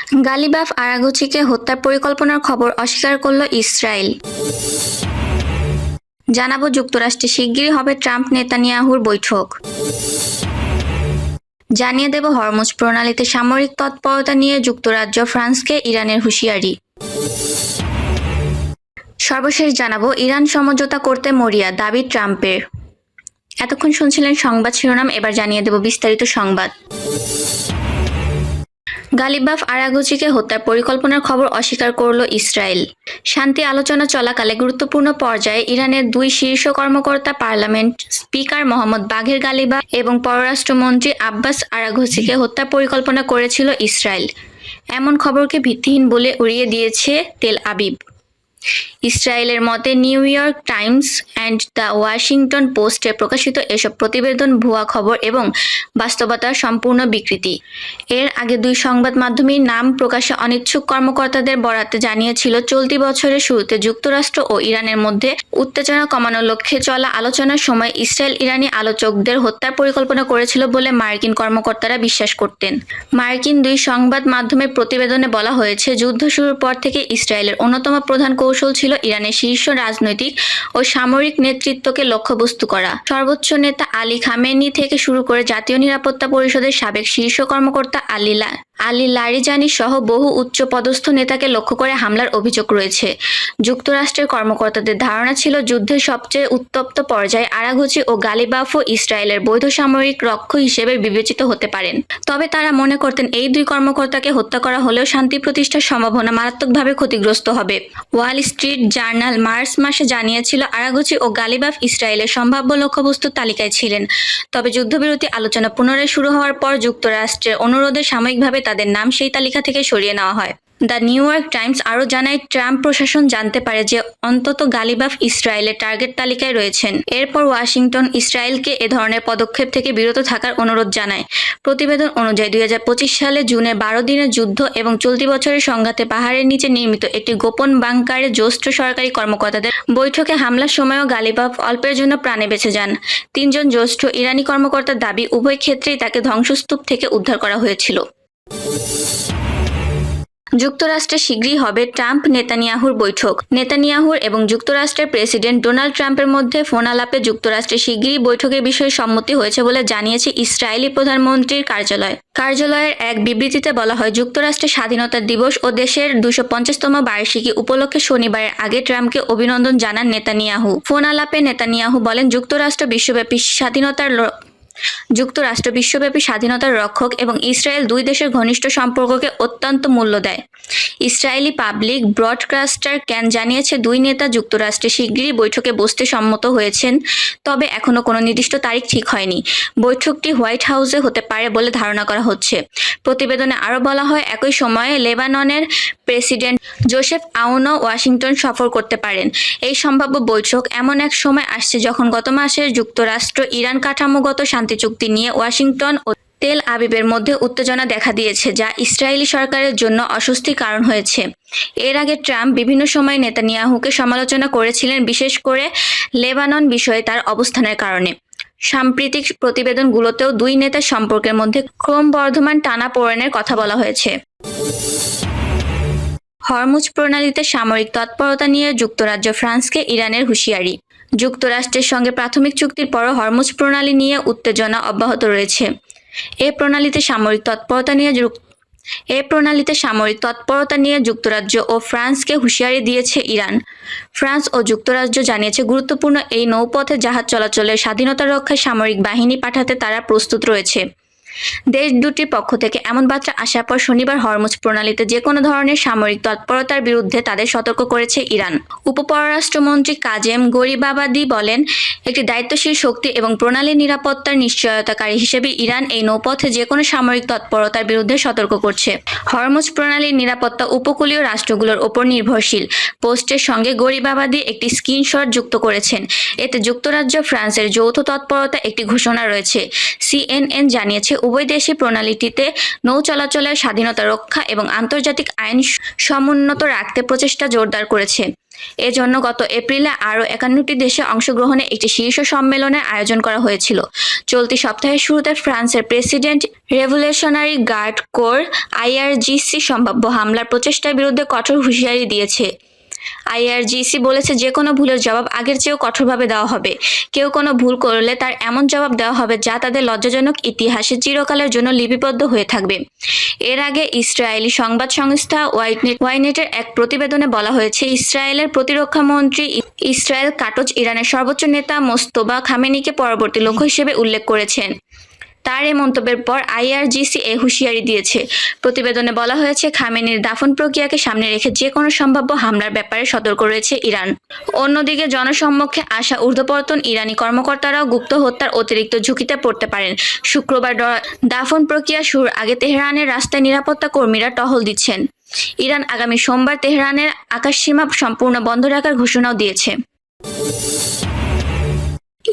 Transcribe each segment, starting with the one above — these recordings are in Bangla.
গালিবাফ আরাঘচিকে হত্যার পরিকল্পনার খবর অস্বীকার করল ইসরায়েল। জানাবো যুক্তরাষ্ট্রে শিগগিরই হবে ট্রাম্প নেতানিয়াহুর বৈঠক। জানিয়ে দেব হরমুজ প্রণালীতে সামরিক তৎপরতা নিয়ে যুক্তরাজ্য ফ্রান্সকে ইরানের হুঁশিয়ারি। সর্বশেষ জানাবো ইরান সমঝোতা করতে মরিয়া দাবি ট্রাম্পের। এতক্ষণ শুনছিলেন সংবাদ শিরোনাম, এবার জানিয়ে দেব বিস্তারিত সংবাদ। গালিবাফ আরাঘচিকে হত্যার পরিকল্পনার খবর অস্বীকার করল ইসরায়েল। শান্তি আলোচনা চলাকালে গুরুত্বপূর্ণ পর্যায়ে ইরানের দুই শীর্ষ কর্মকর্তা পার্লামেন্ট স্পিকার মোহাম্মদ বাঘের গালিবাফ এবং পররাষ্ট্রমন্ত্রী আব্বাস আরাঘচিকে হত্যার পরিকল্পনা করেছিল ইসরায়েল। এমন খবরকে ভিত্তিহীন বলে উড়িয়ে দিয়েছে তেল আবিব। ইসরায়েলের মতে new York Times and the Washington পোস্টে প্রকাশিত এসব প্রতিবেদন ভুয়া খবর এবং বাস্তবতার সম্পূর্ণ বিকৃতি। এর আগে দুই সংবাদ মাধ্যমের নাম প্রকাশে অনিচ্ছুক কর্মকর্তাদের বরাতে জানিয়েছিল, চলতি বছরের শুরুতে যুক্তরাষ্ট্র ও ইরানের মধ্যে উত্তেজনা কমানোর লক্ষ্যে চলা আলোচনার সময় ইসরায়েল ইরানি আলোচকদের হত্যার পরিকল্পনা করেছিল বলে মার্কিন কর্মকর্তারা বিশ্বাস করতেন। মার্কিন দুই সংবাদ মাধ্যমের প্রতিবেদনে বলা হয়েছে, যুদ্ধ শুরুর পর থেকে ইসরায়েলের অন্যতম প্রধান কৌশল ছিল ইরানের শীর্ষ রাজনৈতিক ও সামরিক নেতৃত্বকে লক্ষ্যবস্তু করা। সর্বোচ্চ নেতা আলী খামেনি থেকে শুরু করে জাতীয় নিরাপত্তা পরিষদের সাবেক শীর্ষ কর্মকর্তা আলী লারিজানি সহ বহু উচ্চপদস্থ নেতাকে লক্ষ্য করে হামলার অভিযোগ রয়েছে। যুক্তরাষ্ট্রের কর্মকর্তাদের ধারণা ছিল, যুদ্ধের সবচেয়ে উত্তপ্ত পর্যায়ে আরাঘচি ও গালিবাফও ইসরায়েলের বৈধ সামরিক রক্ষক হিসেবে বিবেচিত হতে পারেন। তবে তারা মনে করতেন এই দুই কর্মকর্তাকে হত্যা করা হলেও শান্তি প্রতিষ্ঠার সম্ভাবনা মারাত্মকভাবে ক্ষতিগ্রস্ত হবে। ওয়াল স্ট্রিট জার্নাল মার্চ মাসে জানিয়েছিল, আরাঘচি ও গালিবাফ ইসরায়েলের সম্ভাব্য লক্ষ্যবস্তুর তালিকায় ছিলেন। তবে যুদ্ধবিরতি আলোচনা পুনরায় শুরু হওয়ার পর যুক্তরাষ্ট্রের অনুরোধে সাময়িকভাবে তাদের নাম সেই তালিকা থেকে সরিয়ে নেওয়া হয়। দ্য নিউ ইয়র্ক টাইমস আরও জানায়, ট্রাম্প প্রশাসন জানতে পারে যে অন্তত গালিবাফ ইসরায়েলের টার্গেট তালিকায় রয়েছেন। এরপর ওয়াশিংটন ইসরায়েলকে এ ধরনের পদক্ষেপ থেকে বিরত থাকার অনুরোধ জানায়। প্রতিবেদন অনুযায়ী 2025 সালে জুনের 12 দিনের যুদ্ধ এবং চলতি বছরের সংঘাতে পাহাড়ের নিচে নির্মিত একটি গোপন বাংকারে জ্যেষ্ঠ সরকারি কর্মকর্তাদের বৈঠকে হামলার সময়ও গালিবাফ অল্পের জন্য প্রাণে বেঁচে যান। 3 জন জ্যেষ্ঠ ইরানি কর্মকর্তার দাবি, উভয় ক্ষেত্রেই তাকে ধ্বংসস্তূপ থেকে উদ্ধার করা হয়েছিল। যুক্তরাষ্ট্রে শীঘ্রই হবে ট্রাম্প নেতানিয়াহুর বৈঠক। নেতানিয়াহুর এবং যুক্তরাষ্ট্রের প্রেসিডেন্ট ডোনাল্ড ট্রাম্পের মধ্যে ফোন আলাপে যুক্তরাষ্ট্রে শীঘ্রই বৈঠকের বিষয়ে সম্মতি হয়েছে বলে জানিয়েছে ইসরায়েলি প্রধানমন্ত্রীর কার্যালয়। কার্যালয়ের এক বিবৃতিতে বলা হয়, যুক্তরাষ্ট্রের স্বাধীনতা দিবস ও দেশের 250তম বার্ষিকী উপলক্ষে শনিবারের আগে ট্রাম্পকে অভিনন্দন জানান নেতানিয়াহু। ফোন আলাপে নেতানিয়াহু বলেন, যুক্তরাষ্ট্র বিশ্বব্যাপী স্বাধীনতার রক্ষক এবং ইসরায়েল দুই দেশের ঘনিষ্ঠ সম্পর্ককে অত্যন্ত মূল্য দেয়। ইসরায়েলি পাবলিক ব্রডকাস্টার ক্যান জানিয়েছে, দুই নেতা যুক্তরাষ্ট্রে শিগগিরই বৈঠকে বসতে সম্মত হয়েছেন, তবে এখনো কোনো নির্দিষ্ট তারিখ ঠিক হয়নি। বৈঠকটি হোয়াইট হাউসে হতে পারে বলে ধারণা করা হচ্ছে। প্রতিবেদনে আরও বলা হয়, একই সময়ে লেবাননের প্রেসিডেন্ট জোসেফ আউনও ওয়াশিংটন সফর করতে পারেন। এই সম্ভাব্য বৈঠক এমন এক সময় আসছে যখন গত মাসে যুক্তরাষ্ট্র ইরান কাঠামোগত শান্তি চুক্তি নিয়ে ওয়াশিংটন ও তেল আবিবের মধ্যে উত্তেজনা দেখা দিয়েছে, যা ইসরায়েলি সরকারের জন্য অস্বস্তির কারণ হয়েছে। এর আগে ট্রাম্প বিভিন্ন সময় নেতানিয়াহুকে সমালোচনা করেছিলেন, বিশেষ করে লেবানন বিষয়ে তার অবস্থানের কারণে। সাম্প্রতিক প্রতিবেদনগুলোতেও দুই নেতার সম্পর্কের মধ্যে ক্রমবর্ধমান টানাপোড়েনের কথা বলা হয়েছে। হরমুজ প্রণালীতে সামরিক তৎপরতা নিয়ে যুক্তরাজ্য ফ্রান্সকে ইরানের হুঁশিয়ারি। যুক্তরাষ্ট্রের সঙ্গে প্রাথমিক চুক্তির পরও হরমুজ প্রণালী নিয়ে উত্তেজনা অব্যাহত রয়েছে। এই প্রণালীতে সামরিক তৎপরতা নিয়ে যুক্তরাজ্য ও ফ্রান্সকে হুঁশিয়ারি দিয়েছে ইরান। ফ্রান্স ও যুক্তরাজ্য জানিয়েছে, গুরুত্বপূর্ণ এই নৌপথে জাহাজ চলাচলের স্বাধীনতা রক্ষায় সামরিক বাহিনী পাঠাতে তারা প্রস্তুত রয়েছে। দেশ দুটির পক্ষ থেকে এমন বার্তা আসার পর শনিবার হরমুজ প্রণালীতে যে কোনো ধরনের সামরিক তৎপরতার বিরুদ্ধে তাদের সতর্ক করেছে ইরান। উপপররাষ্ট্রমন্ত্রী কাজেম গরিবাবাদি বলেন, একটি দায়িত্বশীল শক্তি এবং প্রণালীর নিরাপত্তার নিশ্চয়তাকারী হিসেবে ইরান এই নৌপথে যে কোনো সামরিক তৎপরতার বিরুদ্ধে সতর্ক করছে। হরমুজ প্রণালীর নিরাপত্তা উপকূলীয় রাষ্ট্রগুলোর ওপর নির্ভরশীল। পোস্টের সঙ্গে গরিবাবাদি একটি স্ক্রিনশট যুক্ত করেছেন। এতে যুক্তরাজ্য ফ্রান্সের যৌথ তৎপরতা একটি ঘোষণা রয়েছে। CNN জানিয়েছে, উভয় দেশই প্রণালীটিতে নৌ চলাচলের স্বাধীনতা রক্ষা এবং আন্তর্জাতিক আইন সমুন্নত রাখতে প্রচেষ্টা জোরদার করেছে। এজন্য গত এপ্রিলে আরও ৫১টি দেশে অংশগ্রহণে একটি শীর্ষ সম্মেলনের আয়োজন করা হয়েছিল। চলতি সপ্তাহের শুরুতে ফ্রান্সের president revolutionary guard corps IRGC সম্ভাব্য হামলার প্রচেষ্টার বিরুদ্ধে কঠোর হুঁশিয়ারি দিয়েছে। আইআরজিসি বলেছে, যে কোনো ভুলের জবাব আগের চেয়েও কঠোরভাবে দেওয়া হবে। কেউ কোনো ভুল করলে তার এমন জবাব দেওয়া হবে যা তাদের লজ্জাজনক ইতিহাসে চিরকালের জন্য লিপিবদ্ধ হয়ে থাকবে। এর আগে ইসরায়েলি সংবাদ সংস্থা ওয়াইনেটের এক প্রতিবেদনে বলা হয়েছে, ইসরায়েলের প্রতিরক্ষা মন্ত্রী ইসরায়েল কাটজ ইরানের সর্বোচ্চ নেতা মোস্তফা খামেনিকে পরবর্তী লক্ষ্য হিসেবে উল্লেখ করেছেন। তার এই মন্তব্যের পর আইআরজিসি এ হুঁশিয়ারি দিয়েছে। প্রতিবেদনে বলা হয়েছে, খামেনির দাফন প্রক্রিয়াকে সামনে রেখে যে কোনো সম্ভাব্য হামলার ব্যাপারে সতর্ক রয়েছে ইরান। অন্যদিকে জনসম্মুখে আসা ঊর্ধ্বতন ইরানি কর্মকর্তারাও গুপ্ত হত্যার অতিরিক্ত ঝুঁকিতে পড়তে পারেন। শুক্রবার দাফন প্রক্রিয়া শুরুর আগে তেহরানের রাস্তায় নিরাপত্তা কর্মীরা টহল দিচ্ছেন। ইরান আগামী সোমবার তেহরানের আকাশসীমা সম্পূর্ণ বন্ধ রাখার ঘোষণাও দিয়েছে।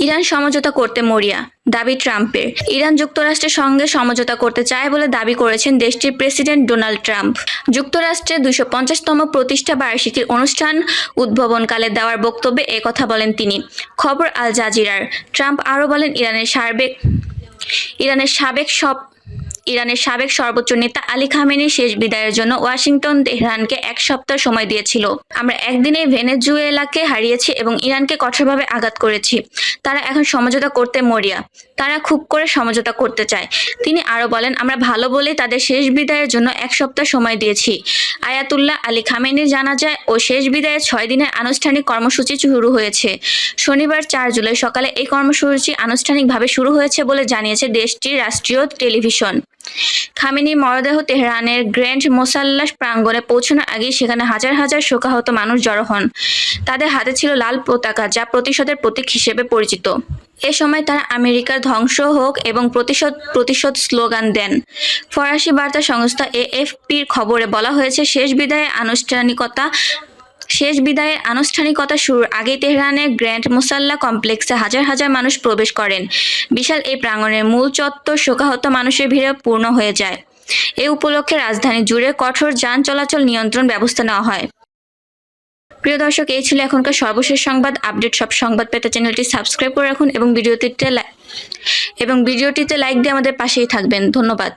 ইরান সমঝোতা করতে মরিয়া, দাবি ট্রাম্পের। ইরান যুক্তরাষ্ট্রের সঙ্গে সমঝোতা করতে চায় বলে দাবি করেছেন দেশটির প্রেসিডেন্ট ডোনাল্ড ট্রাম্প। যুক্তরাষ্ট্রের ২৫০তম প্রতিষ্ঠা বার্ষিকীর অনুষ্ঠান উদ্বোধনকালে দেওয়ার বক্তব্যে একথা বলেন তিনি। খবর আল জাজিরার। ট্রাম্প আরও বলেন, ইরানের সাবেক সর্বোচ্চ নেতা আলী খামেনির শেষ বিদায়ের জন্য ওয়াশিংটন তেহরানকে ১ সপ্তাহ সময় দিয়েছিল। আমরা একদিনে ভেনেজুয়েলাকে হারিয়েছি এবং ইরানকে কঠোরভাবে আঘাত করেছি। তারা এখন সমঝোতা করতে মরিয়া। তারা খুব করে সমঝোতা করতে চায়। তিনি আরও বলেন, আমরা ভালো বলেই তাদের শেষ বিদায়ের জন্য ১ সপ্তাহ সময় দিয়েছি। আয়াতুল্লাহ আলী খামেনির জানাজায় ও শেষ বিদায়ে ৬ দিনের আনুষ্ঠানিক কর্মসূচি শুরু হয়েছে। শনিবার ৪ জুলাই সকালে এই কর্মসূচি আনুষ্ঠানিকভাবে শুরু হয়েছে বলে জানিয়েছে দেশটির রাষ্ট্রীয় টেলিভিশন। খামেনির মরদেহ তেহরানের গ্র্যান্ড মোসাল্লাহ প্রাঙ্গণে পৌঁছানোর আগেই সেখানে হাজার হাজার শোকাহত মানুষ জড়ো হন। তাদের হাতে ছিল লাল পতাকা, যা প্রতীক হিসেবে পরিচিত। এ সময় তারা আমেরিকার ধ্বংস হোক এবং প্রতিশোধ স্লোগান দেন। ফরাসি বার্তা সংস্থা এএফপির খবরে বলা হয়েছে, শেষ বিদায়ের আনুষ্ঠানিকতা শুরুর আগেই তেহরানের গ্র্যান্ড মোসাল্লাহ কমপ্লেক্সে হাজার হাজার মানুষ প্রবেশ করেন। বিশাল এই প্রাঙ্গণের মূল চত্বর শোকাহত মানুষের ভিড়ে পূর্ণ হয়ে যায়। এ উপলক্ষে রাজধানী জুড়ে কঠোর যান চলাচল নিয়ন্ত্রণ ব্যবস্থা নেওয়া হয়। প্রিয় দর্শক, এই ছিল এখনকার সর্বশেষ সংবাদ আপডেট। সব সংবাদ পেতে চ্যানেলটি সাবস্ক্রাইব করে রাখুন এবং ভিডিওটিতে লাইক দিয়ে আমাদের পাশেই থাকবেন। ধন্যবাদ।